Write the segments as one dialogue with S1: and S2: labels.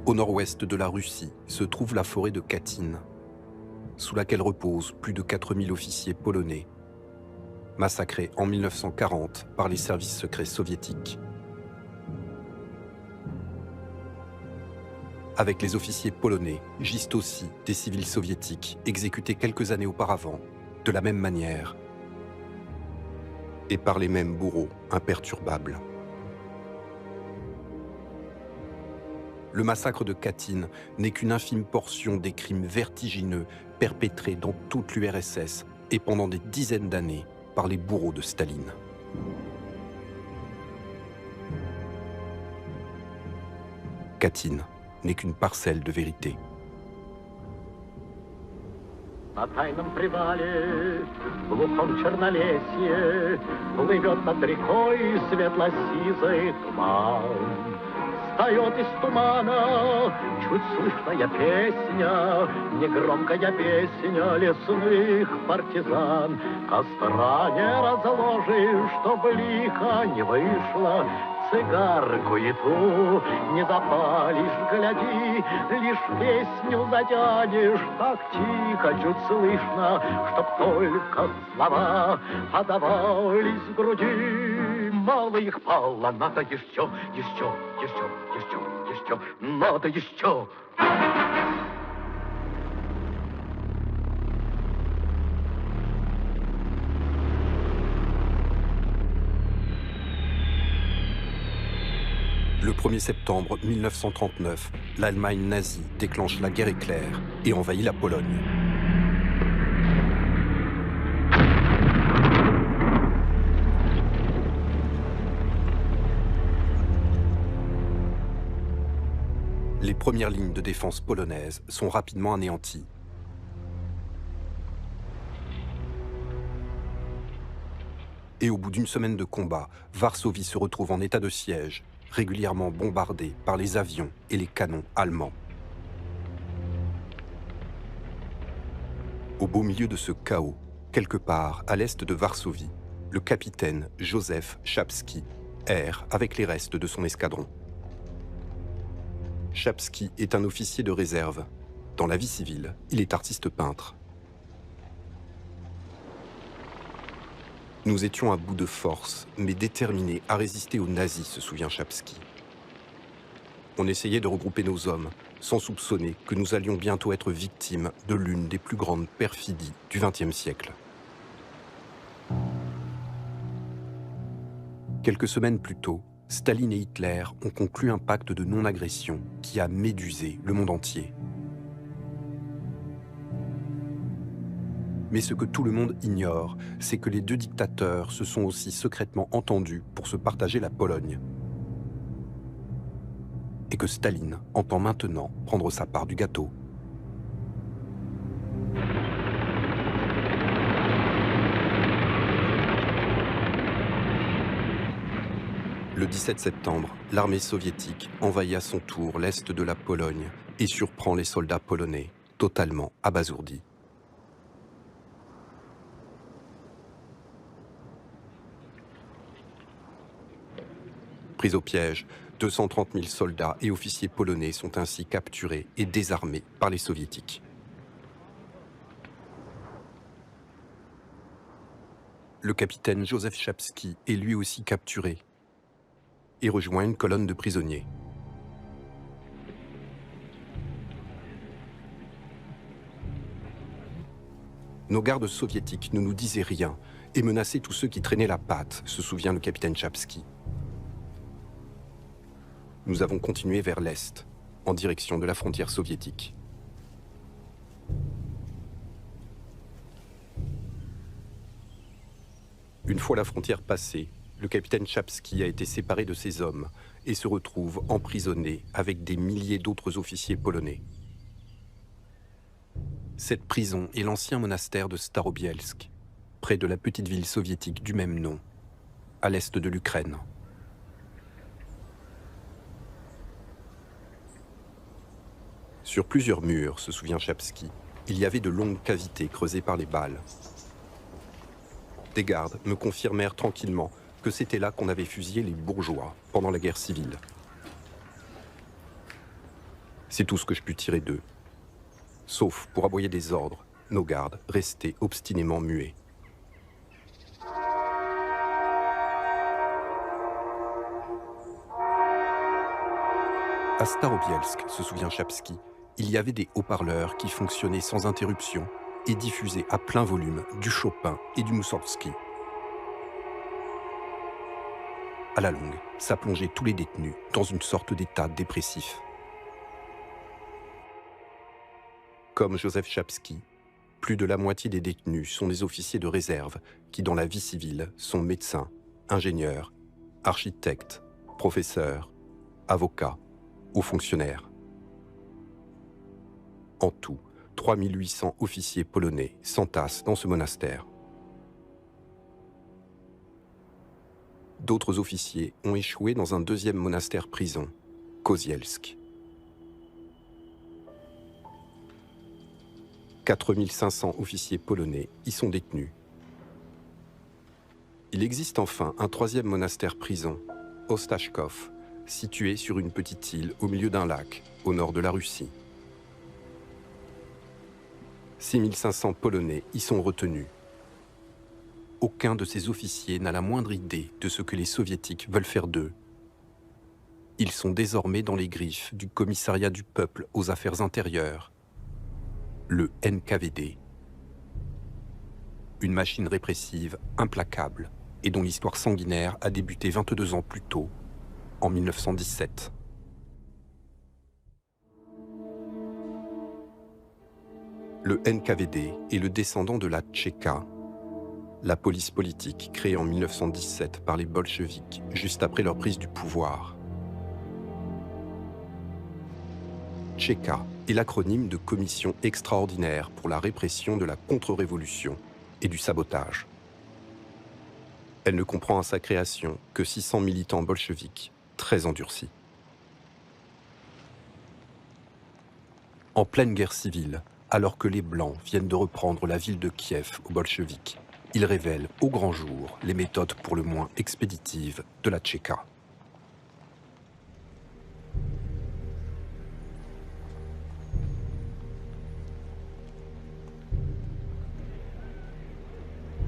S1: Au nord-ouest de la Russie se trouve la forêt de Katyn, sous laquelle reposent plus de 4000 officiers polonais, massacrés en 1940 par les services secrets soviétiques. Avec les officiers polonais, gisent aussi des civils soviétiques exécutés quelques années auparavant, de la même manière, et par les mêmes bourreaux imperturbables. Le massacre de Katyn n'est qu'une infime portion des crimes vertigineux perpétrés dans toute l'URSS et pendant des dizaines d'années par les bourreaux de Staline. Katyn n'est qu'une parcelle de vérité.
S2: На тайном привале, в глухом чернолесье, плывет над рекой светло-сизый туман. Встает из тумана чуть слышная песня, негромкая песня лесных партизан. Костра не разложишь, чтоб лихо не вышло, цигарку и ту не запалишь, гляди, лишь песню затянешь, так тихо, чуть слышно, чтоб только слова отдавались в груди. Мало их пало, надо еще, надо еще.
S1: Le 1er septembre 1939, l'Allemagne nazie déclenche la guerre éclair et envahit la Pologne. Les premières lignes de défense polonaises sont rapidement anéanties. Et au bout d'une semaine de combat, Varsovie se retrouve en état de siège, régulièrement bombardée par les avions et les canons allemands. Au beau milieu de ce chaos, quelque part à l'est de Varsovie, le capitaine Józef Czapski erre avec les restes de son escadron. Czapski est un officier de réserve. Dans la vie civile, il est artiste-peintre. Nous étions à bout de force, mais déterminés à résister aux nazis, se souvient Czapski. On essayait de regrouper nos hommes, sans soupçonner que nous allions bientôt être victimes de l'une des plus grandes perfidies du XXe siècle. Quelques semaines plus tôt, Staline et Hitler ont conclu un pacte de non-agression qui a médusé le monde entier. Mais ce que tout le monde ignore, c'est que les deux dictateurs se sont aussi secrètement entendus pour se partager la Pologne. Et que Staline entend maintenant prendre sa part du gâteau. Le 17 septembre, l'armée soviétique envahit à son tour l'est de la Pologne et surprend les soldats polonais, totalement abasourdis. Pris au piège, 230 000 soldats et officiers polonais sont ainsi capturés et désarmés par les soviétiques. Le capitaine Józef Czapski est lui aussi capturé et rejoint une colonne de prisonniers. Nos gardes soviétiques ne nous disaient rien et menaçaient tous ceux qui traînaient la patte, se souvient le capitaine Czapski. Nous avons continué vers l'est, en direction de la frontière soviétique. Une fois la frontière passée, le capitaine Czapski a été séparé de ses hommes et se retrouve emprisonné avec des milliers d'autres officiers polonais. Cette prison est l'ancien monastère de Starobielsk, près de la petite ville soviétique du même nom, à l'est de l'Ukraine. Sur plusieurs murs, se souvient Czapski, il y avait de longues cavités creusées par les balles. Des gardes me confirmèrent tranquillement que c'était là qu'on avait fusillé les bourgeois pendant la guerre civile. C'est tout ce que je pus tirer d'eux. Sauf pour aboyer des ordres, nos gardes restaient obstinément muets. À Starobielsk, se souvient Chapsky, il y avait des haut-parleurs qui fonctionnaient sans interruption et diffusaient à plein volume du Chopin et du Moussorgsky. À la longue, ça plongeait tous les détenus dans une sorte d'état dépressif. Comme Joseph Chapsky, plus de la moitié des détenus sont des officiers de réserve qui, dans la vie civile, sont médecins, ingénieurs, architectes, professeurs, avocats, hauts fonctionnaires. En tout, 3800 officiers polonais s'entassent dans ce monastère. D'autres officiers ont échoué dans un deuxième monastère-prison, Kozielsk. 4500 officiers polonais y sont détenus. Il existe enfin un troisième monastère-prison, Ostashkov, situé sur une petite île au milieu d'un lac, au nord de la Russie. 6500 Polonais y sont retenus. Aucun de ces officiers n'a la moindre idée de ce que les Soviétiques veulent faire d'eux. Ils sont désormais dans les griffes du Commissariat du Peuple aux Affaires intérieures, le NKVD. Une machine répressive implacable et dont l'histoire sanguinaire a débuté 22 ans plus tôt, en 1917. Le NKVD est le descendant de la Tchéka, la police politique créée en 1917 par les bolcheviks juste après leur prise du pouvoir. Tchéka est l'acronyme de Commission extraordinaire pour la répression de la contre-révolution et du sabotage. Elle ne comprend à sa création que 600 militants bolcheviques très endurcis. En pleine guerre civile, alors que les Blancs viennent de reprendre la ville de Kiev aux bolcheviks, ils révèlent au grand jour les méthodes pour le moins expéditives de la Tchéka.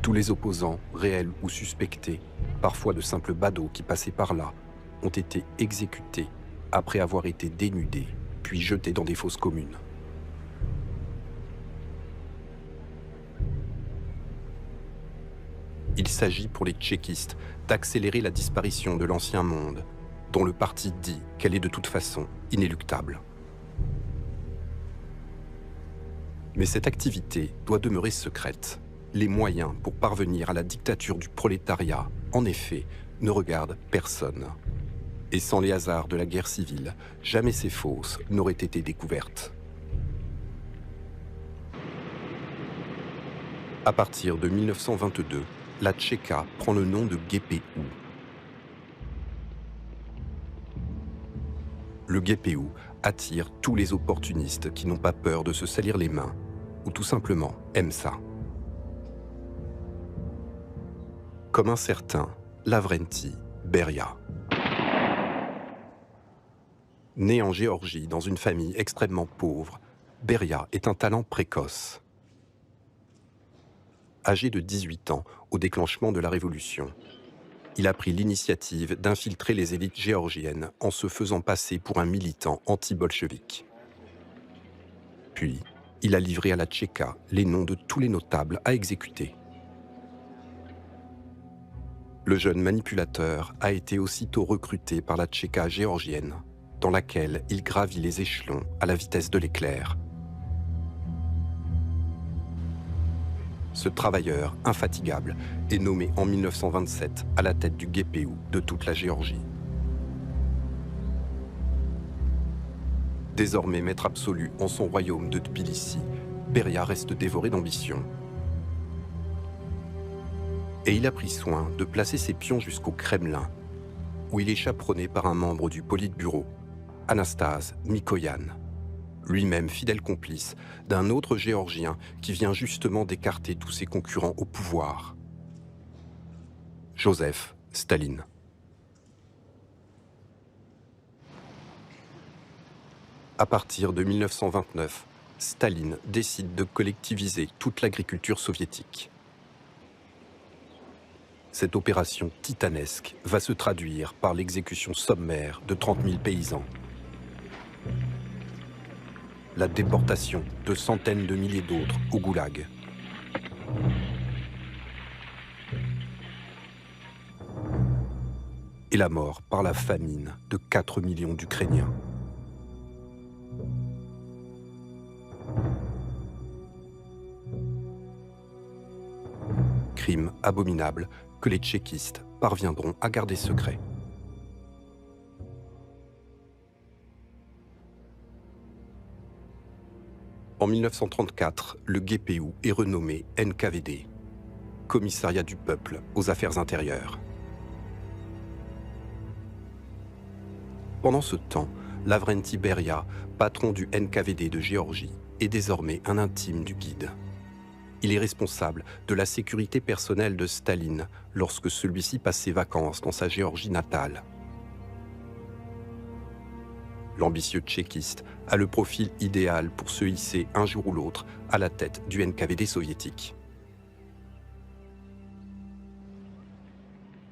S1: Tous les opposants, réels ou suspectés, parfois de simples badauds qui passaient par là, ont été exécutés après avoir été dénudés, puis jetés dans des fosses communes. Il s'agit pour les tchéquistes d'accélérer la disparition de l'ancien monde, dont le parti dit qu'elle est de toute façon inéluctable. Mais cette activité doit demeurer secrète. Les moyens pour parvenir à la dictature du prolétariat, en effet, ne regardent personne. Et sans les hasards de la guerre civile, jamais ces fosses n'auraient été découvertes. À partir de 1922, la Tchéka prend le nom de GPU. Le GPU attire tous les opportunistes qui n'ont pas peur de se salir les mains, ou tout simplement aiment ça. Comme un certain Lavrenti Beria. Né en Géorgie dans une famille extrêmement pauvre, Beria est un talent précoce. Âgé de 18 ans au déclenchement de la Révolution, il a pris l'initiative d'infiltrer les élites géorgiennes en se faisant passer pour un militant anti-bolchevique. Puis, il a livré à la Tchéka les noms de tous les notables à exécuter. Le jeune manipulateur a été aussitôt recruté par la Tchéka géorgienne, dans laquelle il gravit les échelons à la vitesse de l'éclair. Ce travailleur infatigable est nommé en 1927 à la tête du GPU de toute la Géorgie. Désormais maître absolu en son royaume de Tbilissi, Beria reste dévoré d'ambition. Et il a pris soin de placer ses pions jusqu'au Kremlin, où il est chaperonné par un membre du Politburo, Anastase Mikoyan, lui-même fidèle complice d'un autre Géorgien qui vient justement d'écarter tous ses concurrents au pouvoir, Joseph Staline. À partir de 1929, Staline décide de collectiviser toute l'agriculture soviétique. Cette opération titanesque va se traduire par l'exécution sommaire de 30 000 paysans. La déportation de centaines de milliers d'autres au goulag. Et la mort par la famine de 4 millions d'Ukrainiens. Crime abominable que les tchéquistes parviendront à garder secret. En 1934, le GPU est renommé NKVD, Commissariat du peuple aux affaires intérieures. Pendant ce temps, Lavrenti Beria, patron du NKVD de Géorgie, est désormais un intime du guide. Il est responsable de la sécurité personnelle de Staline lorsque celui-ci passe ses vacances dans sa Géorgie natale. L'ambitieux tchéquiste a le profil idéal pour se hisser un jour ou l'autre à la tête du NKVD soviétique.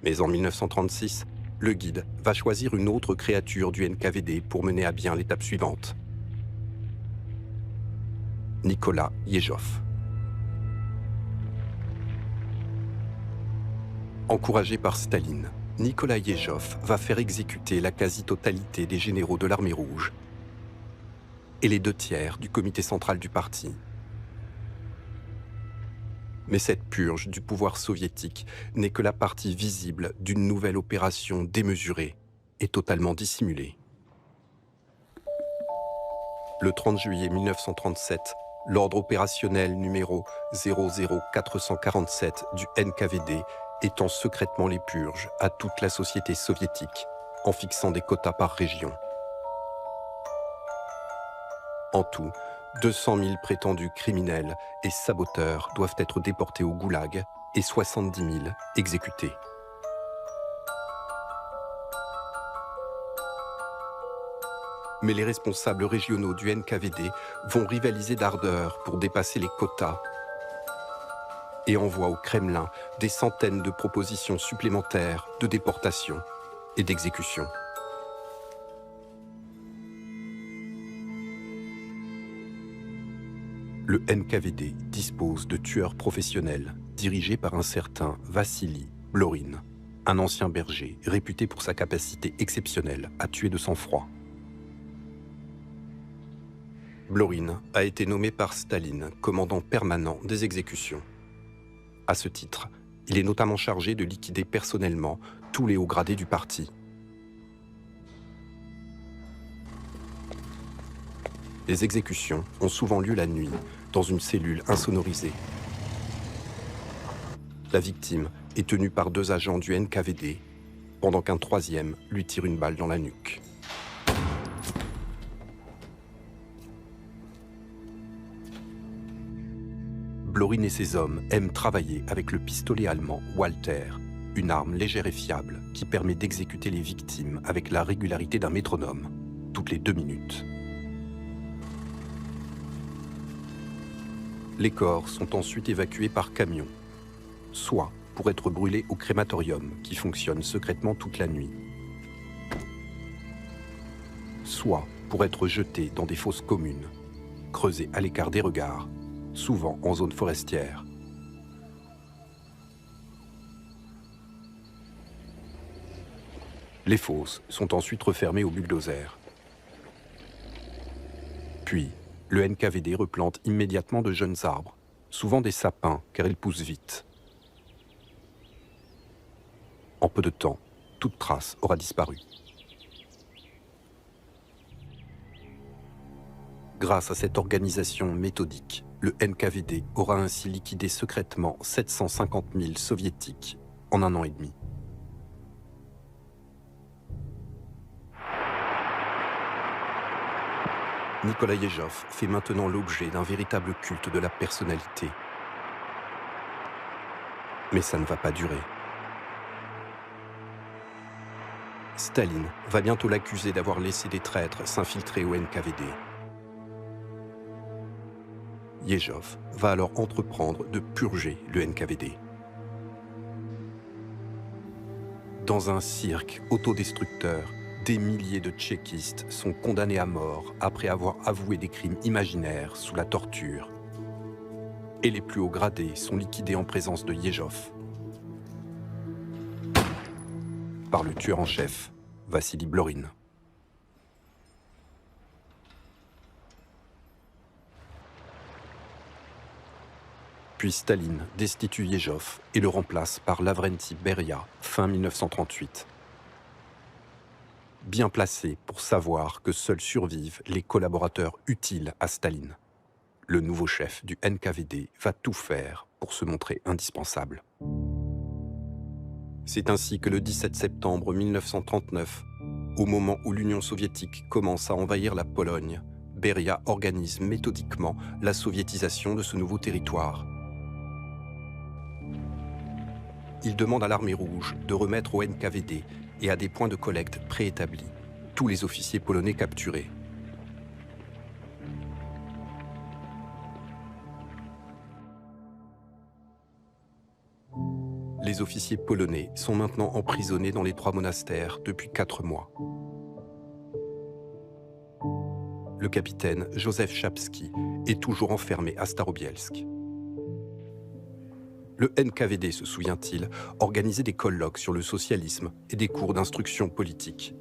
S1: Mais en 1936, le guide va choisir une autre créature du NKVD pour mener à bien l'étape suivante. Nicolas Yezhov. Encouragé par Staline, Nicolas Yezhov va faire exécuter la quasi-totalité des généraux de l'armée rouge et les 2/3 du comité central du parti. Mais cette purge du pouvoir soviétique n'est que la partie visible d'une nouvelle opération démesurée et totalement dissimulée. Le 30 juillet 1937, l'ordre opérationnel numéro 00447 du NKVD étend secrètement les purges à toute la société soviétique en fixant des quotas par région. En tout, 200 000 prétendus criminels et saboteurs doivent être déportés au goulag et 70 000 exécutés. Mais les responsables régionaux du NKVD vont rivaliser d'ardeur pour dépasser les quotas et envoient au Kremlin des centaines de propositions supplémentaires de déportation et d'exécution. Le NKVD dispose de tueurs professionnels dirigés par un certain Vassili Blorin, un ancien berger réputé pour sa capacité exceptionnelle à tuer de sang-froid. Blorin a été nommé par Staline commandant permanent des exécutions. À ce titre, il est notamment chargé de liquider personnellement tous les hauts gradés du parti. Les exécutions ont souvent lieu la nuit, dans une cellule insonorisée. La victime est tenue par 2 agents du NKVD, pendant qu'un 3e lui tire une balle dans la nuque. Blorin et ses hommes aiment travailler avec le pistolet allemand Walter, une arme légère et fiable qui permet d'exécuter les victimes avec la régularité d'un métronome, toutes les 2 minutes. Les corps sont ensuite évacués par camion, soit pour être brûlés au crématorium qui fonctionne secrètement toute la nuit, soit pour être jetés dans des fosses communes, creusées à l'écart des regards, souvent en zone forestière. Les fosses sont ensuite refermées au bulldozer. Puis, le NKVD replante immédiatement de jeunes arbres, souvent des sapins car ils poussent vite. En peu de temps, toute trace aura disparu. Grâce à cette organisation méthodique, le NKVD aura ainsi liquidé secrètement 750 000 soviétiques en 1 an et demi. Nicolas Yezhov fait maintenant l'objet d'un véritable culte de la personnalité. Mais ça ne va pas durer. Staline va bientôt l'accuser d'avoir laissé des traîtres s'infiltrer au NKVD. Yezhov va alors entreprendre de purger le NKVD. Dans un cirque autodestructeur, des milliers de tchéquistes sont condamnés à mort après avoir avoué des crimes imaginaires sous la torture. Et les plus hauts gradés sont liquidés en présence de Yezhov par le tueur en chef, Vassili Blorin. Puis Staline destitue Yezhov et le remplace par Lavrenti Beria, fin 1938. Bien placé pour savoir que seuls survivent les collaborateurs utiles à Staline. Le nouveau chef du NKVD va tout faire pour se montrer indispensable. C'est ainsi que le 17 septembre 1939, au moment où l'Union soviétique commence à envahir la Pologne, Beria organise méthodiquement la soviétisation de ce nouveau territoire. Il demande à l'Armée rouge de remettre au NKVD et à des points de collecte préétablis tous les officiers polonais capturés. Les officiers polonais sont maintenant emprisonnés dans les 3 monastères depuis 4 mois. Le capitaine Joseph Chapski est toujours enfermé à Starobielsk. Le NKVD, se souvient-il, organisait des colloques sur le socialisme et des cours d'instruction politique.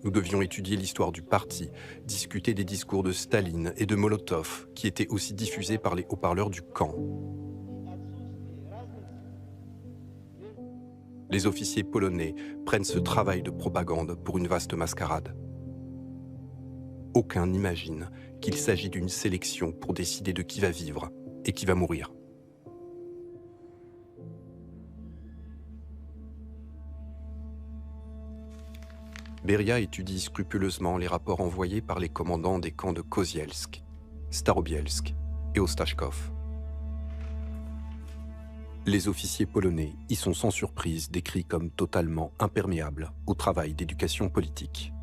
S1: Nous devions étudier l'histoire du parti, discuter des discours de Staline et de Molotov, qui étaient aussi diffusés par les haut-parleurs du camp. Les officiers polonais prennent ce travail de propagande pour une vaste mascarade. Aucun n'imagine qu'il s'agit d'une sélection pour décider de qui va vivre et qui va mourir. Beria étudie scrupuleusement les rapports envoyés par les commandants des camps de Kozielsk, Starobielsk et Ostachkov. Les officiers polonais y sont sans surprise décrits comme totalement imperméables au travail d'éducation politique.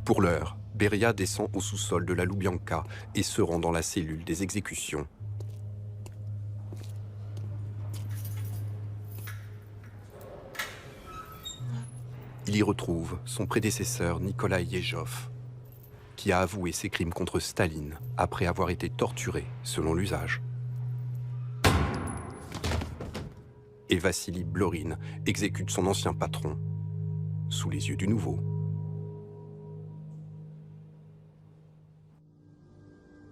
S1: Pour l'heure, Beria descend au sous-sol de la Loubianka et se rend dans la cellule des exécutions. Il y retrouve son prédécesseur Nikolai Yezhov, qui a avoué ses crimes contre Staline après avoir été torturé selon l'usage. Et Vassili Blorin exécute son ancien patron, sous les yeux du nouveau.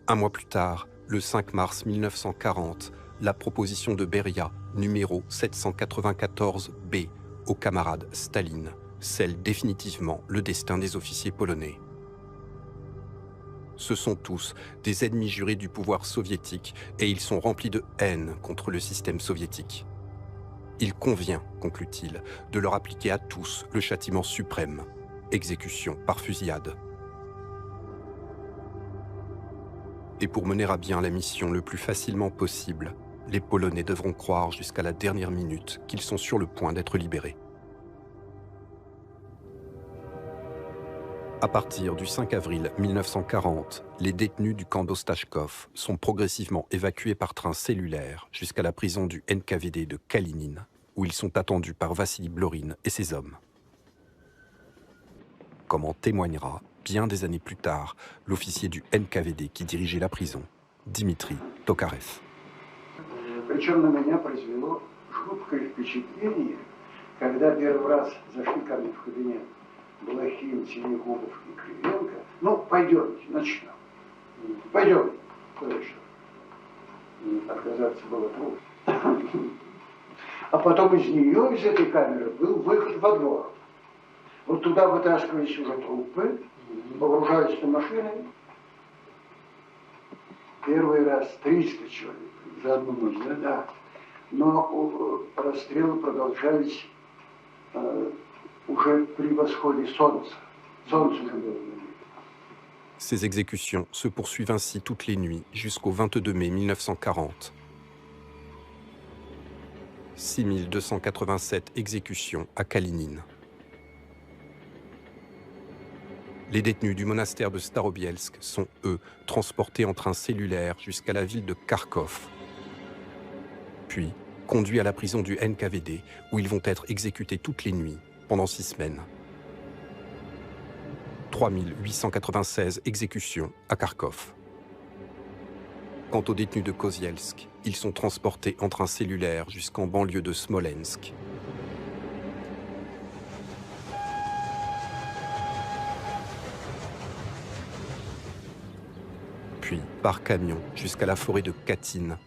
S1: Un mois plus tard, le 5 mars 1940, la proposition de Beria, numéro 794B, au camarade Staline, scelle définitivement le destin des officiers polonais. Ce sont tous des ennemis jurés du pouvoir soviétique et ils sont remplis de haine contre le système soviétique. Il convient, conclut-il, de leur appliquer à tous le châtiment suprême, exécution par fusillade. Et pour mener à bien la mission le plus facilement possible, les Polonais devront croire jusqu'à la dernière minute qu'ils sont sur le point d'être libérés. À partir du 5 avril 1940, les détenus du camp d'Ostachkov sont progressivement évacués par train cellulaire jusqu'à la prison du NKVD de Kalinin, où ils sont attendus par Vassili Blorin et ses hommes. Comme en témoignera, bien des années plus tard, l'officier du NKVD qui dirigeait la prison, Dimitri Tokarev.
S3: Причем на меня произвело жуткое впечатление, когда первый раз зашли ко мне в кабинет Блохин, Синегубов и Кривенко. Ну, пойдемте, начнем. Пойдем, товарищ. Отказаться было трудно. А потом из нее, из этой камеры, был выход во двор. Вот туда вытаскивались уже трупы, погружались на машины. Первый раз 300 человек. За одну ночь, да? Да. Но расстрелы продолжались уже при восходе солнца. Солнце уже было.
S1: Ces exécutions se poursuivent ainsi toutes les nuits jusqu'au 22 mai 1940. 6287 exécutions à Kalinin. Les détenus du monastère de Starobielsk sont, eux, transportés en train cellulaire jusqu'à la ville de Kharkov, puis conduits à la prison du NKVD, où ils vont être exécutés toutes les nuits, pendant 6 semaines. 3896 exécutions à Kharkov. Quant aux détenus de Kozielsk, ils sont transportés en train cellulaire jusqu'en banlieue de Smolensk. Puis par camion jusqu'à la forêt de Katyn,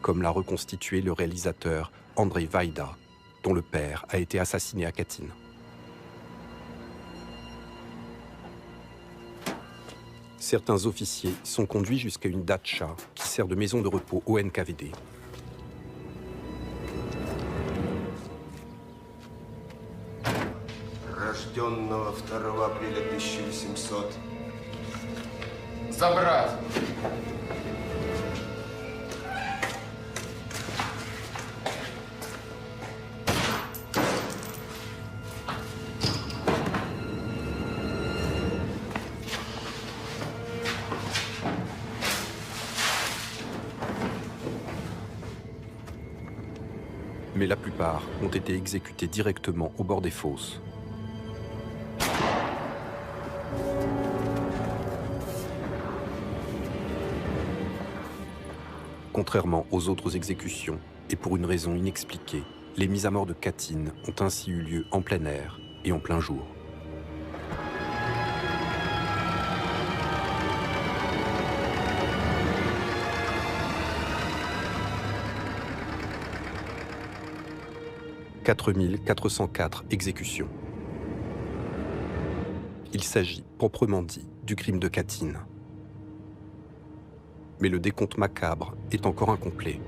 S1: comme l'a reconstitué le réalisateur Andrei Vaida, dont le père a été assassiné à Katyn. Certains officiers sont conduits jusqu'à une datcha qui sert de maison de repos au NKVD.
S4: Рожденного 2 апреля 1800. Забрать!
S1: Mais la plupart ont été exécutés directement au bord des fosses. Contrairement aux autres exécutions, et pour une raison inexpliquée, les mises à mort de Katyn ont ainsi eu lieu en plein air et en plein jour. « 4404 exécutions. Il s'agit, proprement dit, du crime de Katyn. Mais le décompte macabre est encore incomplet.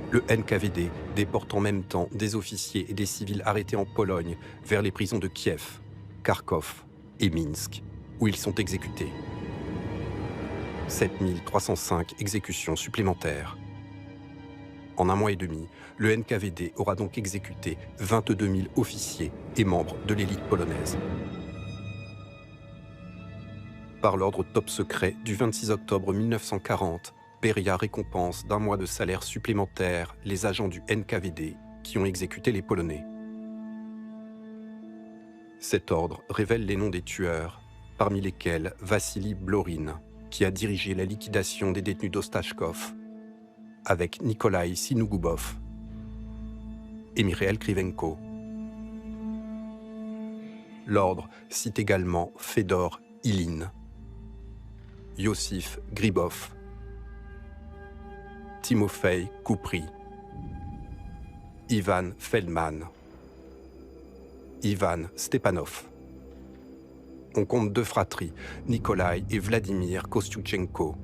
S1: Le NKVD déporte en même temps des officiers et des civils arrêtés en Pologne vers les prisons de Kiev, Kharkov et Minsk, où ils sont exécutés. 7305 exécutions supplémentaires. En 1 mois et demi, le NKVD aura donc exécuté 22 000 officiers et membres de l'élite polonaise. Par l'ordre top secret du 26 octobre 1940, Beria récompense d'1 mois de salaire supplémentaire les agents du NKVD qui ont exécuté les Polonais. Cet ordre révèle les noms des tueurs, parmi lesquels Vassili Blorin, qui a dirigé la liquidation des détenus d'Ostachkov, avec Nikolai Sinugubov et Mikhail Krivenko. L'ordre cite également Fedor Ilin, Yossif Gribov, Timofei Koupri, Ivan Feldman, Ivan Stepanov. On compte 2 fratries, Nikolai et Vladimir Kostyuchenko,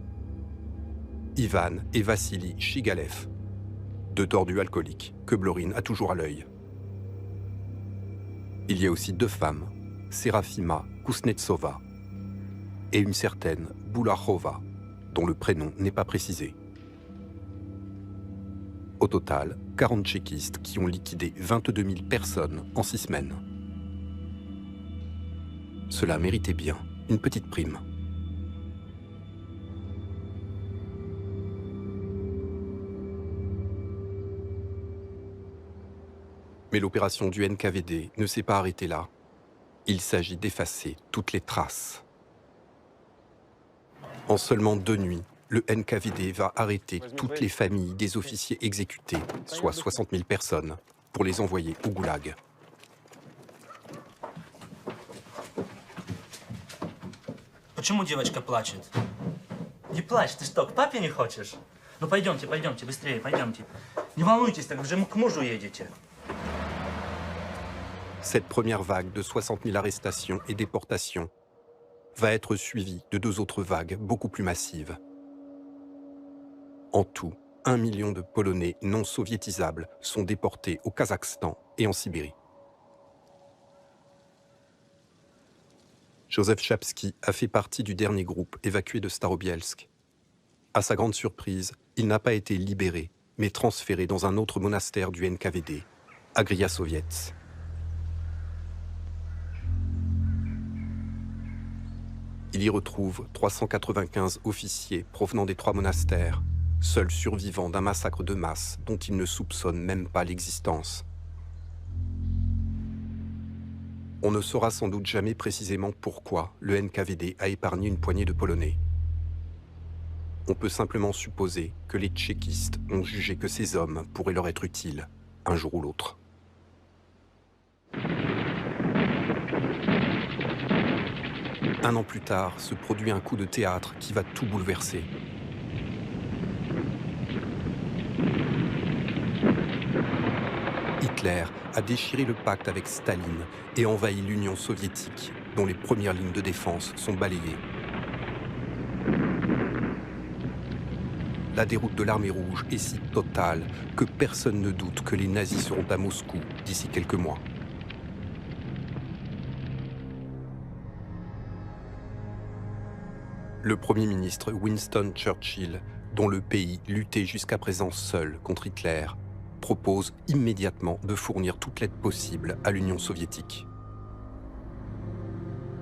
S1: Ivan et Vassili Chigalev, 2 tordus alcooliques que Blorin a toujours à l'œil. Il y a aussi 2 femmes, Serafima Kuznetsova et une certaine Boulachova, dont le prénom n'est pas précisé. Au total, 40 tchéquistes qui ont liquidé 22 000 personnes en 6 semaines. Cela méritait bien une petite prime. Mais l'opération du NKVD ne s'est pas arrêtée là. Il s'agit d'effacer toutes les traces. En seulement 2 nuits, le NKVD va arrêter toutes les familles des officiers exécutés, soit 60 000 personnes, pour les envoyer au goulag.
S5: Почему девочка плачет? Не плачь, ты что, к папе не хочешь? Ну пойдемте, пойдемте, быстрее, пойдемте. Не волнуйтесь, так же к мужу едете.
S1: Cette première vague de 60 000 arrestations et déportations va être suivie de 2 autres vagues beaucoup plus massives. En tout, 1 million de Polonais non soviétisables sont déportés au Kazakhstan et en Sibérie. Joseph Chapsky a fait partie du dernier groupe évacué de Starobielsk. À sa grande surprise, il n'a pas été libéré, mais transféré dans un autre monastère du NKVD, à Gria-Soviets. Il y retrouve 395 officiers provenant des 3 monastères, seuls survivants d'un massacre de masse dont il ne soupçonne même pas l'existence. On ne saura sans doute jamais précisément pourquoi le NKVD a épargné une poignée de Polonais. On peut simplement supposer que les tchéquistes ont jugé que ces hommes pourraient leur être utiles, un jour ou l'autre. Un an plus tard, se produit un coup de théâtre qui va tout bouleverser. Hitler a déchiré le pacte avec Staline et envahi l'Union soviétique, dont les premières lignes de défense sont balayées. La déroute de l'armée rouge est si totale que personne ne doute que les nazis seront à Moscou d'ici quelques mois. Le Premier ministre Winston Churchill, dont le pays luttait jusqu'à présent seul contre Hitler, propose immédiatement de fournir toute l'aide possible à l'Union soviétique.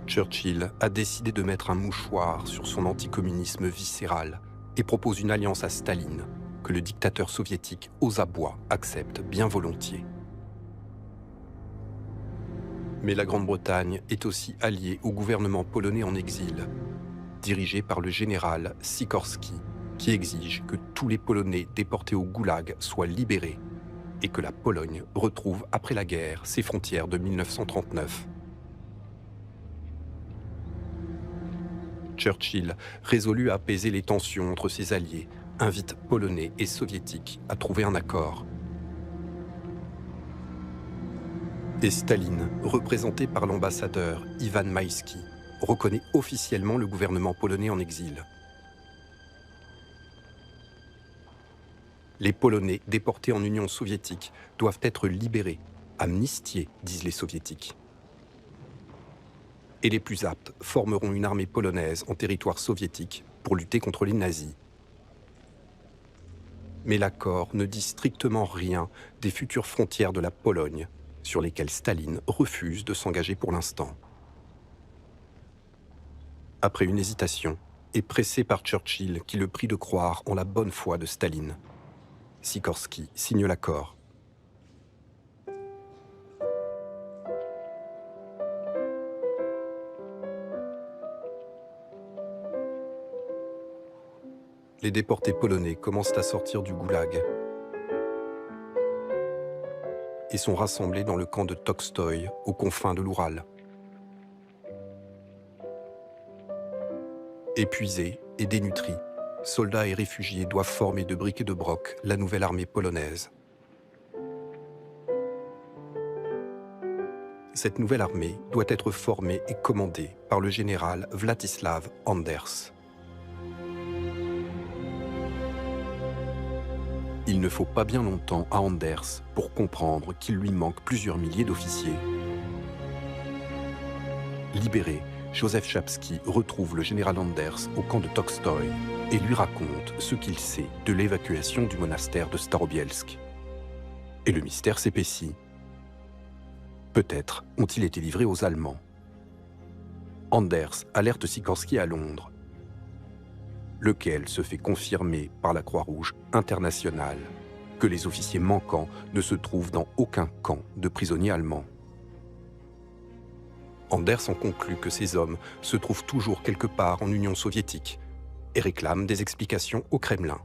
S1: Churchill a décidé de mettre un mouchoir sur son anticommunisme viscéral et propose une alliance à Staline, que le dictateur soviétique aux abois accepte bien volontiers. Mais la Grande-Bretagne est aussi alliée au gouvernement polonais en exil, dirigé par le général Sikorski, qui exige que tous les Polonais déportés au goulag soient libérés et que la Pologne retrouve après la guerre ses frontières de 1939. Churchill, résolu à apaiser les tensions entre ses alliés, invite Polonais et Soviétiques à trouver un accord. Et Staline, représenté par l'ambassadeur Ivan Maïski, reconnaît officiellement le gouvernement polonais en exil. Les Polonais déportés en Union soviétique doivent être libérés, amnistiés, disent les Soviétiques. Et les plus aptes formeront une armée polonaise en territoire soviétique pour lutter contre les nazis. Mais l'accord ne dit strictement rien des futures frontières de la Pologne, sur lesquelles Staline refuse de s'engager pour l'instant. Après une hésitation, et pressé par Churchill qui le prie de croire en la bonne foi de Staline, Sikorski signe l'accord. Les déportés polonais commencent à sortir du goulag et sont rassemblés dans le camp de Tolstoï, aux confins de l'Oural. Épuisés et dénutris, soldats et réfugiés doivent former de briques et de broc la nouvelle armée polonaise. Cette nouvelle armée doit être formée et commandée par le général Władysław Anders. Il ne faut pas bien longtemps à Anders pour comprendre qu'il lui manque plusieurs milliers d'officiers. Libéré, Józef Czapski retrouve le général Anders au camp de Tolstoï et lui raconte ce qu'il sait de l'évacuation du monastère de Starobielsk. Et le mystère s'épaissit. Peut-être ont-ils été livrés aux Allemands. Anders alerte Sikorski à Londres, lequel se fait confirmer par la Croix-Rouge internationale que les officiers manquants ne se trouvent dans aucun camp de prisonniers allemands. Anders en conclut que ces hommes se trouvent toujours quelque part en Union soviétique et réclame des explications au Kremlin,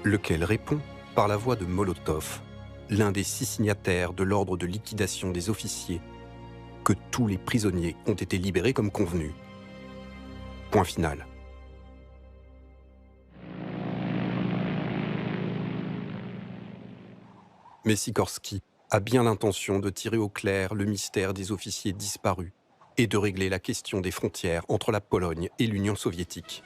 S1: lequel répond par la voix de Molotov, l'un des 6 signataires de l'ordre de liquidation des officiers, que tous les prisonniers ont été libérés comme convenu. Point final. Mais Sikorski a bien l'intention de tirer au clair le mystère des officiers disparus et de régler la question des frontières entre la Pologne et l'Union soviétique.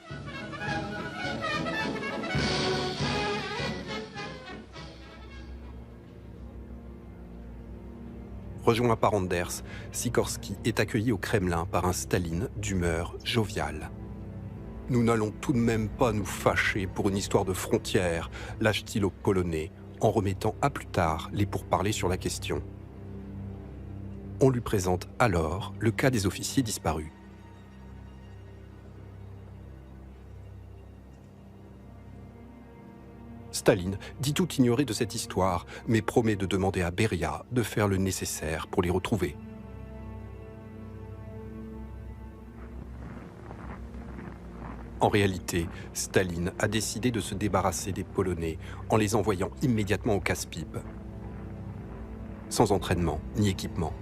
S1: Rejoint par Anders, Sikorski est accueilli au Kremlin par un Staline d'humeur joviale. Nous n'allons tout de même pas nous fâcher pour une histoire de frontières, lâche-t-il aux Polonais, en remettant à plus tard les pourparlers sur la question. On lui présente alors le cas des officiers disparus. Staline dit tout ignorer de cette histoire, mais promet de demander à Beria de faire le nécessaire pour les retrouver. En réalité, Staline a décidé de se débarrasser des Polonais en les envoyant immédiatement au casse-pipe, sans entraînement ni équipement.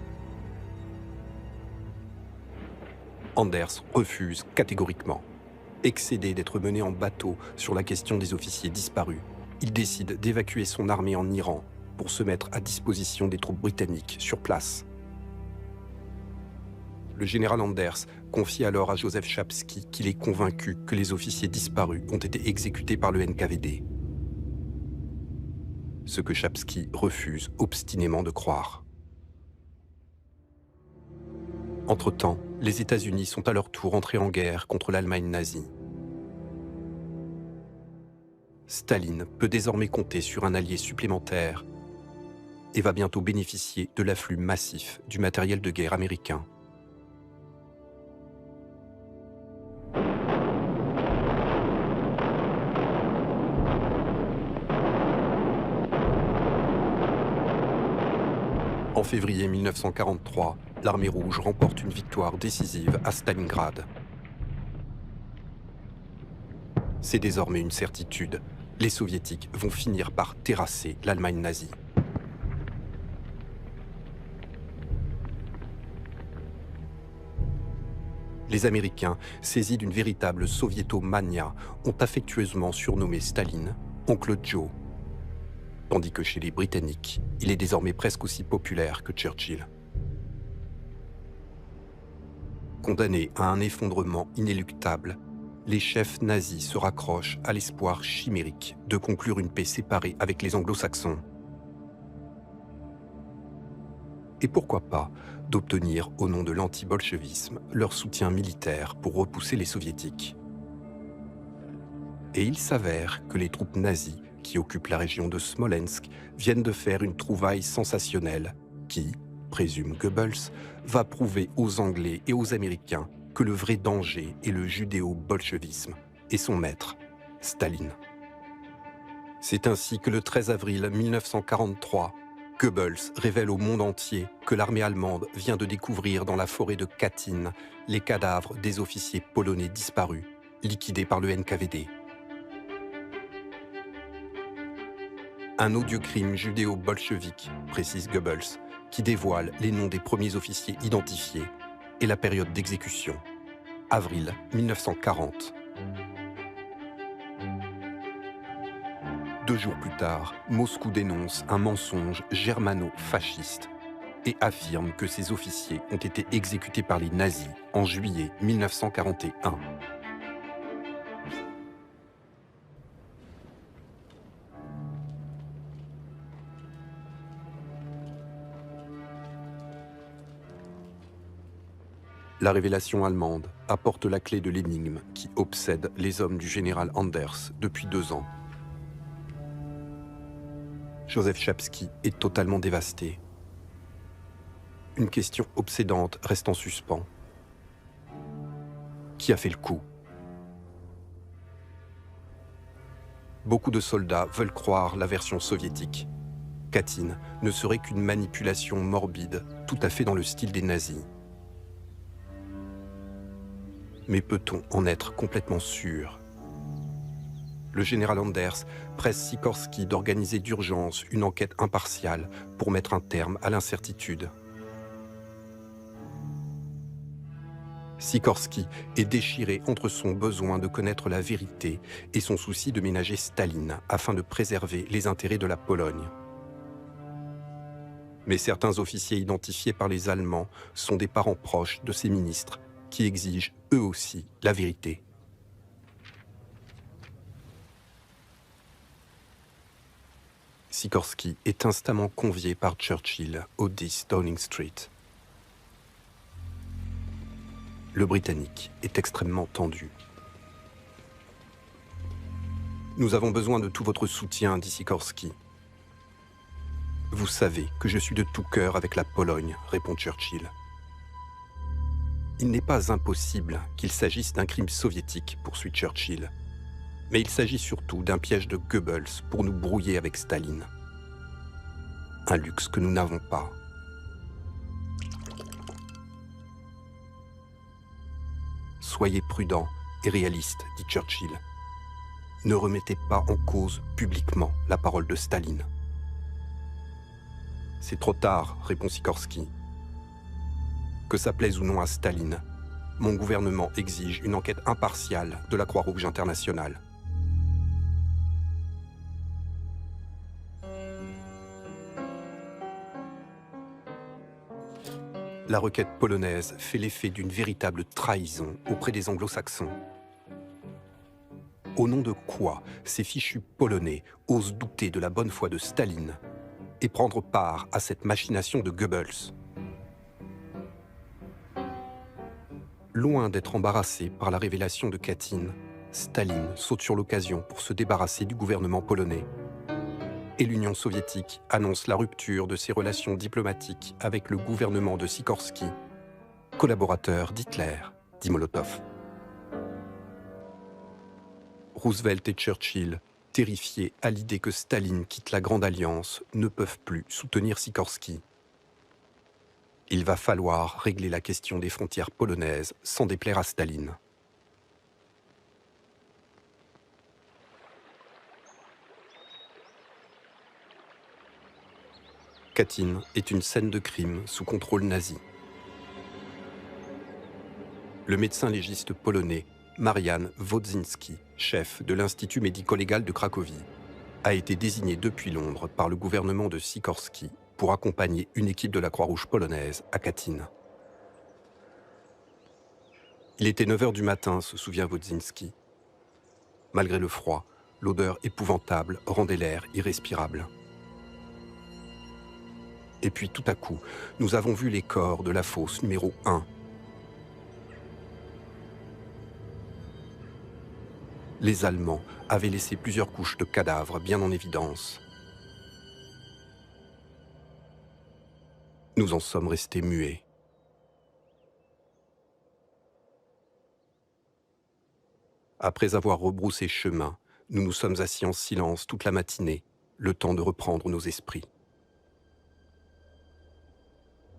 S1: Anders refuse catégoriquement. Excédé d'être mené en bateau sur la question des officiers disparus, il décide d'évacuer son armée en Iran pour se mettre à disposition des troupes britanniques sur place. Le général Anders confie alors à Joseph Chapsky qu'il est convaincu que les officiers disparus ont été exécutés par le NKVD. Ce que Chapsky refuse obstinément de croire. Entre-temps, les États-Unis sont à leur tour entrés en guerre contre l'Allemagne nazie. Staline peut désormais compter sur un allié supplémentaire et va bientôt bénéficier de l'afflux massif du matériel de guerre américain. En février 1943, l'armée rouge remporte une victoire décisive à Stalingrad. C'est désormais une certitude, les soviétiques vont finir par terrasser l'Allemagne nazie. Les Américains, saisis d'une véritable soviétomania, ont affectueusement surnommé Staline « Oncle Joe », tandis que chez les Britanniques, il est désormais presque aussi populaire que Churchill. Condamnés à un effondrement inéluctable, les chefs nazis se raccrochent à l'espoir chimérique de conclure une paix séparée avec les anglo-saxons. Et pourquoi pas d'obtenir, au nom de l'anti-bolchevisme, leur soutien militaire pour repousser les soviétiques. Et il s'avère que les troupes nazies qui occupent la région de Smolensk viennent de faire une trouvaille sensationnelle qui, présume Goebbels, va prouver aux Anglais et aux Américains que le vrai danger est le judéo-bolchevisme et son maître, Staline. C'est ainsi que le 13 avril 1943, Goebbels révèle au monde entier que l'armée allemande vient de découvrir dans la forêt de Katyn les cadavres des officiers polonais disparus, liquidés par le NKVD. Un odieux crime judéo-bolchevique, précise Goebbels, qui dévoile les noms des premiers officiers identifiés et la période d'exécution, avril 1940. 2 jours plus tard, Moscou dénonce un mensonge germano-fasciste et affirme que ces officiers ont été exécutés par les nazis en juillet 1941. La révélation allemande apporte la clé de l'énigme qui obsède les hommes du général Anders depuis 2 ans. Joseph Chapsky est totalement dévasté. Une question obsédante reste en suspens. Qui a fait le coup? Beaucoup de soldats veulent croire la version soviétique. Katyn ne serait qu'une manipulation morbide, tout à fait dans le style des nazis. Mais peut-on en être complètement sûr? Le général Anders presse Sikorsky d'organiser d'urgence une enquête impartiale pour mettre un terme à l'incertitude. Sikorsky est déchiré entre son besoin de connaître la vérité et son souci de ménager Staline afin de préserver les intérêts de la Pologne. Mais certains officiers identifiés par les Allemands sont des parents proches de ces ministres qui exigent eux aussi la vérité. Sikorsky est instamment convié par Churchill au 10 Downing Street. Le Britannique est extrêmement tendu. Nous avons besoin de tout votre soutien, dit Sikorski. Vous savez que je suis de tout cœur avec la Pologne, répond Churchill. Il n'est pas impossible qu'il s'agisse d'un crime soviétique, poursuit Churchill. Mais il s'agit surtout d'un piège de Goebbels pour nous brouiller avec Staline. Un luxe que nous n'avons pas. Soyez prudent et réaliste, dit Churchill. Ne remettez pas en cause publiquement la parole de Staline. C'est trop tard, répond Sikorski. Que ça plaise ou non à Staline, mon gouvernement exige une enquête impartiale de la Croix-Rouge internationale. La requête polonaise fait l'effet d'une véritable trahison auprès des anglo-saxons. Au nom de quoi ces fichus polonais osent douter de la bonne foi de Staline et prendre part à cette machination de Goebbels? Loin d'être embarrassé par la révélation de Katyn, Staline saute sur l'occasion pour se débarrasser du gouvernement polonais. Et l'Union soviétique annonce la rupture de ses relations diplomatiques avec le gouvernement de Sikorski, collaborateur d'Hitler, dit Molotov. Roosevelt et Churchill, terrifiés à l'idée que Staline quitte la Grande Alliance, ne peuvent plus soutenir Sikorski. Il va falloir régler la question des frontières polonaises sans déplaire à Staline. Katyn est une scène de crime sous contrôle nazi. Le médecin légiste polonais Marian Wodzinski, chef de l'Institut médico-légal de Cracovie, a été désigné depuis Londres par le gouvernement de Sikorski pour accompagner une équipe de la Croix-Rouge polonaise à Katyn. Il était 9 h du matin, se souvient Wodzinski. Malgré le froid, l'odeur épouvantable rendait l'air irrespirable. Et puis tout à coup, nous avons vu les corps de la fosse numéro 1. Les Allemands avaient laissé plusieurs couches de cadavres bien en évidence. Nous en sommes restés muets. Après avoir rebroussé chemin, nous nous sommes assis en silence toute la matinée, le temps de reprendre nos esprits.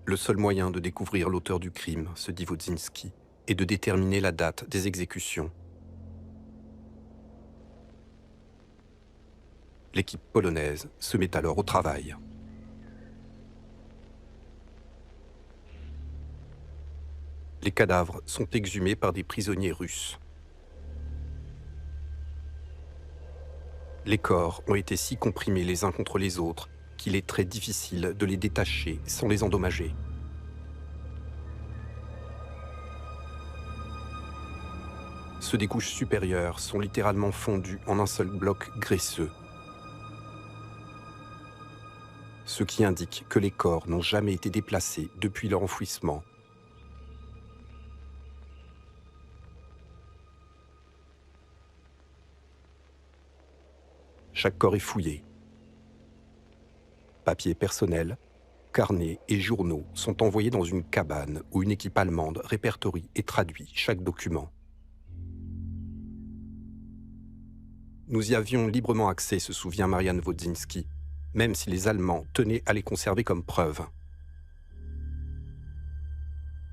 S1: Le seul moyen de découvrir l'auteur du crime, se dit Wodzinski, est de déterminer la date des exécutions. L'équipe polonaise se met alors au travail. Les cadavres sont exhumés par des prisonniers russes. Les corps ont été si comprimés les uns contre les autres qu'il est très difficile de les détacher sans les endommager. Ceux des couches supérieures sont littéralement fondus en un seul bloc graisseux, ce qui indique que les corps n'ont jamais été déplacés depuis leur enfouissement. Chaque corps est fouillé. Papiers personnels, carnets et journaux sont envoyés dans une cabane où une équipe allemande répertorie et traduit chaque document. Nous y avions librement accès, se souvient Marian Wodzinski, même si les Allemands tenaient à les conserver comme preuve.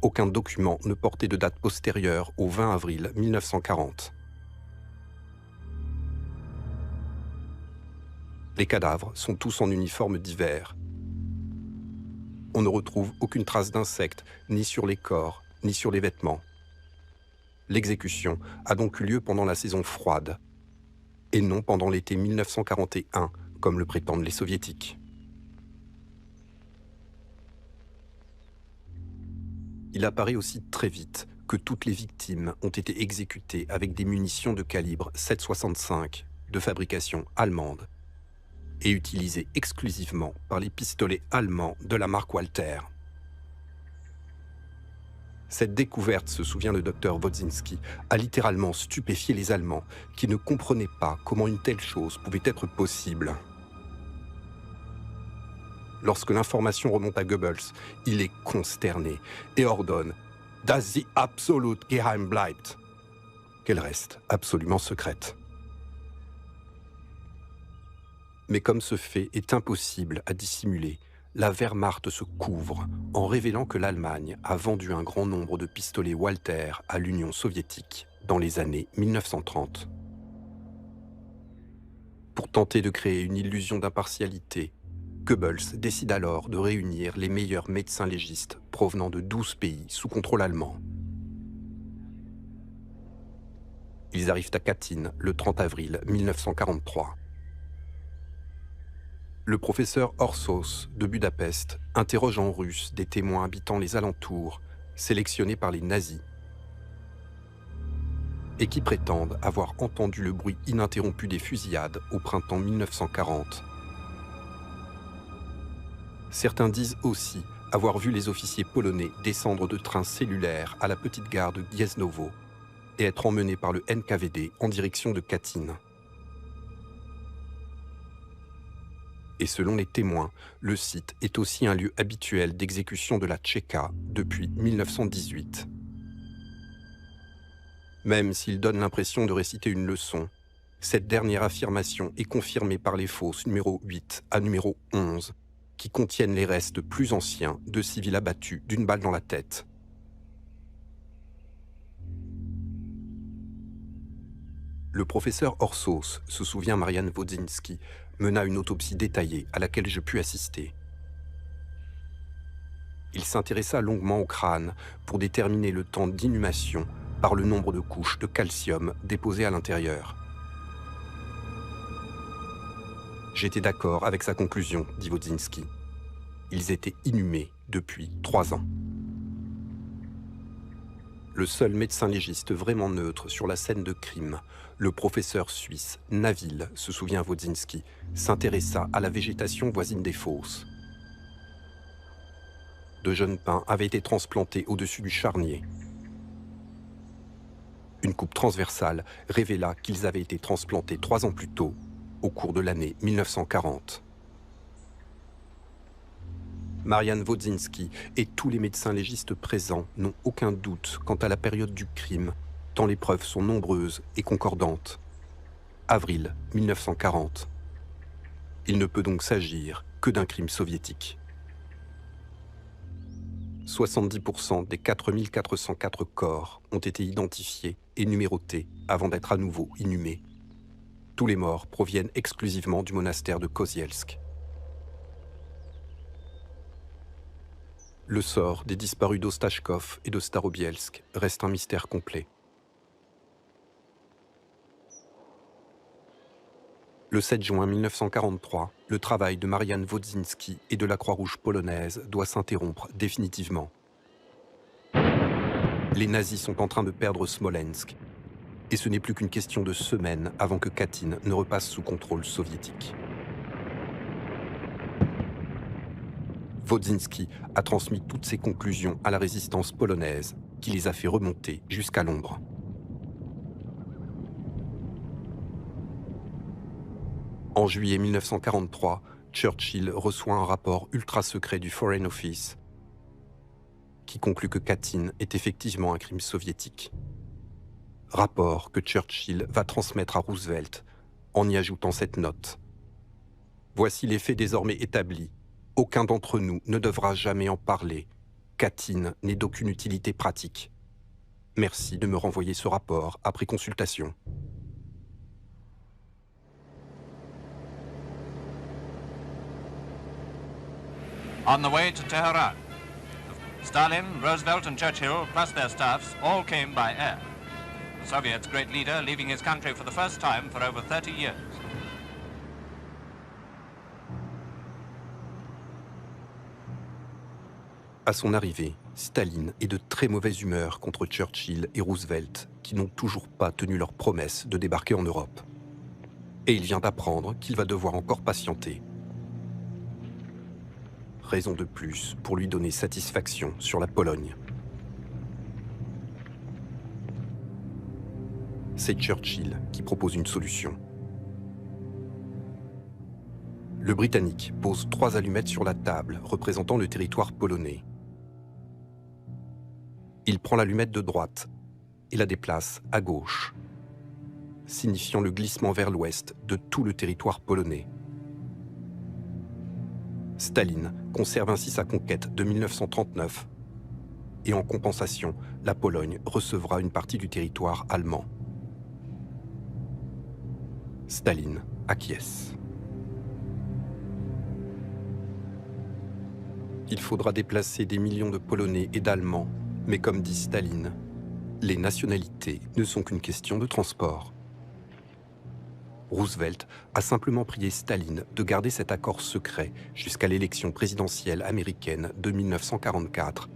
S1: Aucun document ne portait de date postérieure au 20 avril 1940. Les cadavres sont tous en uniforme d'hiver. On ne retrouve aucune trace d'insectes, ni sur les corps, ni sur les vêtements. L'exécution a donc eu lieu pendant la saison froide, et non pendant l'été 1941, comme le prétendent les soviétiques. Il apparaît aussi très vite que toutes les victimes ont été exécutées avec des munitions de calibre 7,65 de fabrication allemande et utilisées exclusivement par les pistolets allemands de la marque Walter. Cette découverte, se souvient le docteur Wodzinski, a littéralement stupéfié les Allemands, qui ne comprenaient pas comment une telle chose pouvait être possible. Lorsque l'information remonte à Goebbels, il est consterné et ordonne « dass sie absolut geheim bleibt », qu'elle reste absolument secrète. Mais comme ce fait est impossible à dissimuler, la Wehrmacht se couvre en révélant que l'Allemagne a vendu un grand nombre de pistolets Walther à l'Union soviétique dans les années 1930. Pour tenter de créer une illusion d'impartialité, Goebbels décide alors de réunir les meilleurs médecins légistes provenant de 12 pays sous contrôle allemand. Ils arrivent à Katyn le 30 avril 1943. Le professeur Orsos de Budapest interroge en russe des témoins habitant les alentours, sélectionnés par les nazis, et qui prétendent avoir entendu le bruit ininterrompu des fusillades au printemps 1940. Certains disent aussi avoir vu les officiers polonais descendre de trains cellulaires à la petite gare de Gnieznowo et être emmenés par le NKVD en direction de Katyn. Et selon les témoins, le site est aussi un lieu habituel d'exécution de la Tchéka depuis 1918. Même s'il donne l'impression de réciter une leçon, cette dernière affirmation est confirmée par les fosses numéro 8 à numéro 11, qui contiennent les restes plus anciens de civils abattus d'une balle dans la tête. Le professeur Orsos, se souvient Marian Wodzinski, mena une autopsie détaillée à laquelle je pus assister. Il s'intéressa longuement au crâne pour déterminer le temps d'inhumation par le nombre de couches de calcium déposées à l'intérieur. J'étais d'accord avec sa conclusion, dit Wodzinski. Ils étaient inhumés depuis 3 ans. Le seul médecin légiste vraiment neutre sur la scène de crime, le professeur suisse Naville, se souvient Wodzinski, s'intéressa à la végétation voisine des fosses. De jeunes pins avaient été transplantés au-dessus du charnier. Une coupe transversale révéla qu'ils avaient été transplantés 3 ans plus tôt, au cours de l'année 1940. Marian Wodzinski et tous les médecins légistes présents n'ont aucun doute quant à la période du crime, tant les preuves sont nombreuses et concordantes. Avril 1940. Il ne peut donc s'agir que d'un crime soviétique. 70% des 4404 corps ont été identifiés et numérotés avant d'être à nouveau inhumés. Tous les morts proviennent exclusivement du monastère de Kozielsk. Le sort des disparus d'Ostachkov et de Starobielsk reste un mystère complet. Le 7 juin 1943, le travail de Marian Wodzinski et de la Croix-Rouge polonaise doit s'interrompre définitivement. Les nazis sont en train de perdre Smolensk, et ce n'est plus qu'une question de semaines avant que Katyn ne repasse sous contrôle soviétique. Wodzinski a transmis toutes ses conclusions à la résistance polonaise, qui les a fait remonter jusqu'à Londres. En juillet 1943, Churchill reçoit un rapport ultra-secret du Foreign Office qui conclut que Katyn est effectivement un crime soviétique. Rapport que Churchill va transmettre à Roosevelt en y ajoutant cette note. Voici les faits désormais établis. Aucun d'entre nous ne devra jamais en parler. Katyn n'est d'aucune utilité pratique. Merci de me renvoyer ce rapport après consultation.
S6: On the way to Tehran, Stalin, Roosevelt and Churchill, plus their staffs, all came by air. The Soviets' great leader leaving his country for the first time for over 30 years.
S1: À son arrivée, Staline est de très mauvaise humeur contre Churchill et Roosevelt, qui n'ont toujours pas tenu leur promesse de débarquer en Europe. Et il vient d'apprendre qu'il va devoir encore patienter. Raison de plus pour lui donner satisfaction sur la Pologne. c'est Churchill qui propose une solution. Le Britannique pose 3 allumettes sur la table représentant le territoire polonais. Il prend l'allumette de droite et la déplace à gauche, signifiant le glissement vers l'ouest de tout le territoire polonais. Staline conserve ainsi sa conquête de 1939 et en compensation, la Pologne recevra une partie du territoire allemand. Staline acquiesce. Il faudra déplacer des millions de Polonais et d'Allemands, mais comme dit Staline, les nationalités ne sont qu'une question de transport. Roosevelt a simplement prié Staline de garder cet accord secret jusqu'à l'élection présidentielle américaine de 1944,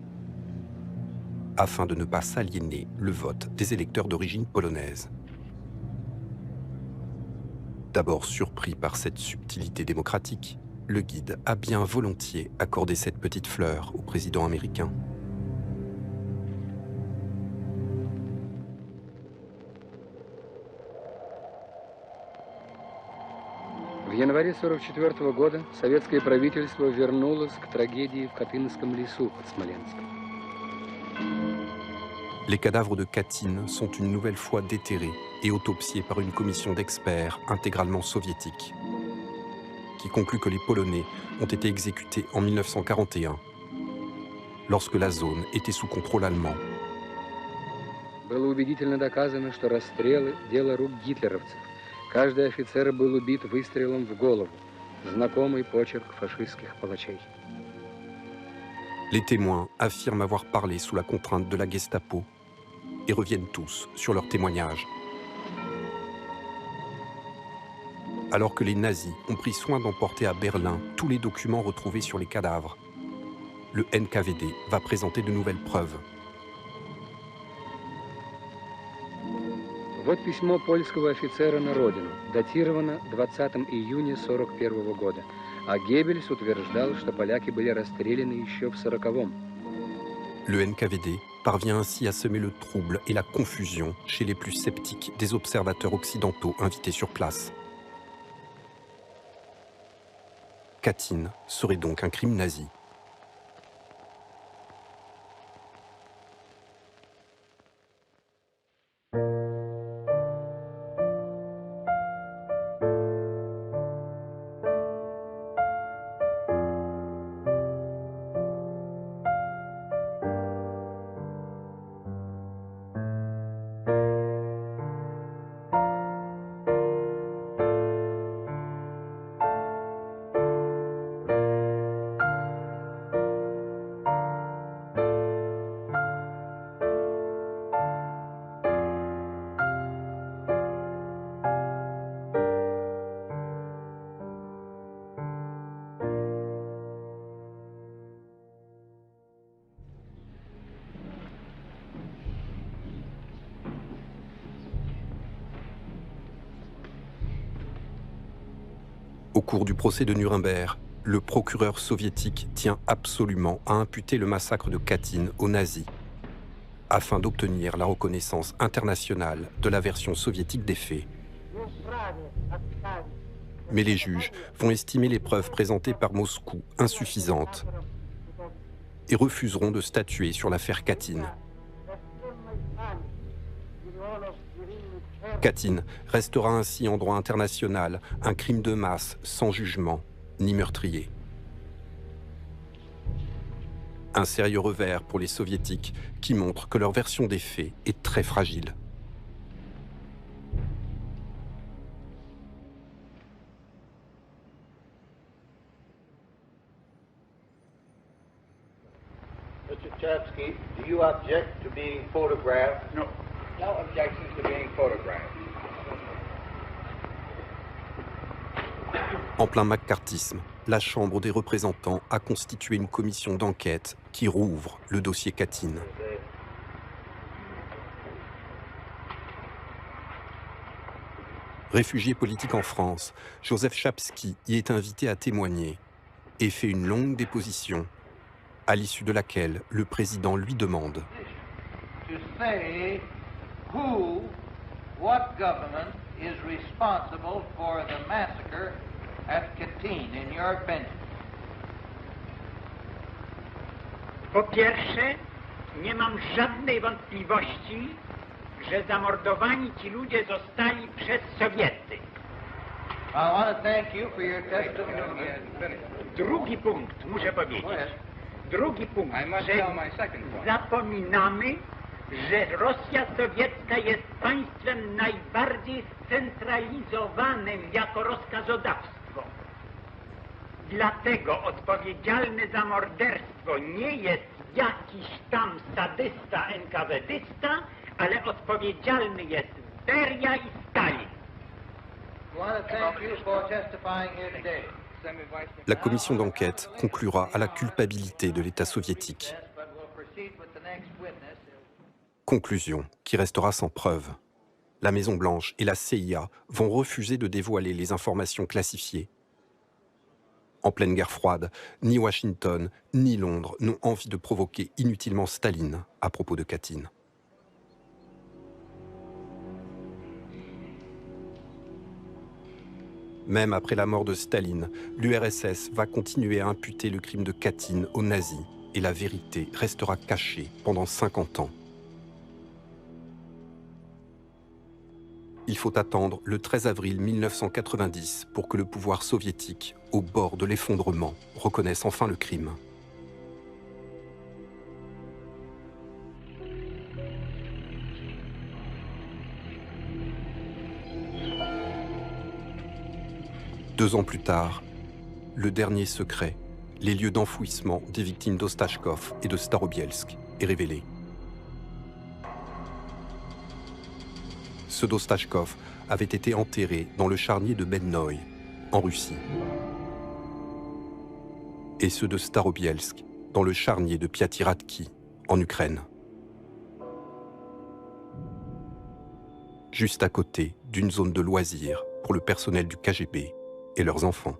S1: afin de ne pas s'aliéner le vote des électeurs d'origine polonaise. D'abord surpris par cette subtilité démocratique, le guide a bien volontiers accordé cette petite fleur au président américain.
S7: В январе 1944 года советское правительство вернулось к трагедии в Катынском лесу под Смоленском.
S1: Les cadavres de Katyn sont une nouvelle fois déterrés et autopsiés par une commission d'experts intégralement soviétique, qui conclut que les Polonais ont été exécutés en 1941, lorsque la zone était sous contrôle allemand.
S7: Было убедительно доказано, что расстрелы – дело рук гитлеровцев. Каждый офицер был убит выстрелом в голову. Знакомый почерк фашистских палачей.
S1: Les témoins affirment avoir parlé sous la contrainte de la Gestapo et reviennent tous sur leurs témoignages. Alors que les nazis ont pris soin d'emporter à Berlin tous les documents retrouvés sur les cadavres, le NKVD va présenter de nouvelles preuves.
S7: Вот письмо польского офицера на родину, датировано 20 июня 1941 года. А Геббельс утверждал, что поляки были расстреляны еще в 1940-м.
S1: Le NKVD parvient ainsi à semer le trouble et la confusion chez les plus sceptiques des observateurs occidentaux invités sur place. Katyn serait donc un crime nazi. Au cours du procès de Nuremberg, le procureur soviétique tient absolument à imputer le massacre de Katyn aux nazis, afin d'obtenir la reconnaissance internationale de la version soviétique des faits. Mais les juges vont estimer les preuves présentées par Moscou insuffisantes et refuseront de statuer sur l'affaire Katyn. Katyn restera ainsi en droit international un crime de masse sans jugement ni meurtrier. Un sérieux revers pour les soviétiques qui montre que leur version des faits est très fragile.
S2: Mr. Chapsky, do you object to being photographed?
S8: No. No objections to being photographed.
S1: En plein macartisme, la Chambre des représentants a constitué une commission d'enquête qui rouvre le dossier Katyn. Réfugié politique en France, Joseph Chapsky y est invité à témoigner et fait une longue déposition, à l'issue de laquelle le président lui demande
S2: To say who
S8: what government is responsible for the massacre at Katyn, in your opinion?
S9: Po pierwsze, nie mam żadnej wątpliwości, że zamordowani ci ludzie zostali przez Sowiety.
S8: I want to thank you for your testimony.
S9: Drugi punkt, muszę powiedzieć. Drugi punkt, że zapominamy, że Rosja sowiecka jest państwem najbardziej scentralizowanym jako rozkazodawstwo. Dlatego odpowiedzialny za morderstwo nie jest jakiś tam sadysta, NKWD-dysta, ale odpowiedzialny jest Beria i Stalin.
S8: I want to thank you for testifying here today.
S1: La commission d'enquête conclura à la culpabilité de l'État soviétique.
S8: But we'll proceed with the next witness.
S1: Conclusion qui restera sans preuve. La Maison-Blanche et la CIA vont refuser de dévoiler les informations classifiées. En pleine guerre froide, ni Washington ni Londres n'ont envie de provoquer inutilement Staline à propos de Katyn. Même après la mort de Staline, l'URSS va continuer à imputer le crime de Katyn aux nazis et la vérité restera cachée pendant 50 ans. Il faut attendre le 13 avril 1990 pour que le pouvoir soviétique, au bord de l'effondrement, reconnaisse enfin le crime. Deux ans plus tard, le dernier secret, les lieux d'enfouissement des victimes d'Ostachkov et de Starobielsk, est révélé. Ceux d'Ostachkov avaient été enterrés dans le charnier de Mednoï, en Russie. Et ceux de Starobielsk, dans le charnier de Piatiradki, en Ukraine. Juste à côté d'une zone de loisirs pour le personnel du KGB et leurs enfants.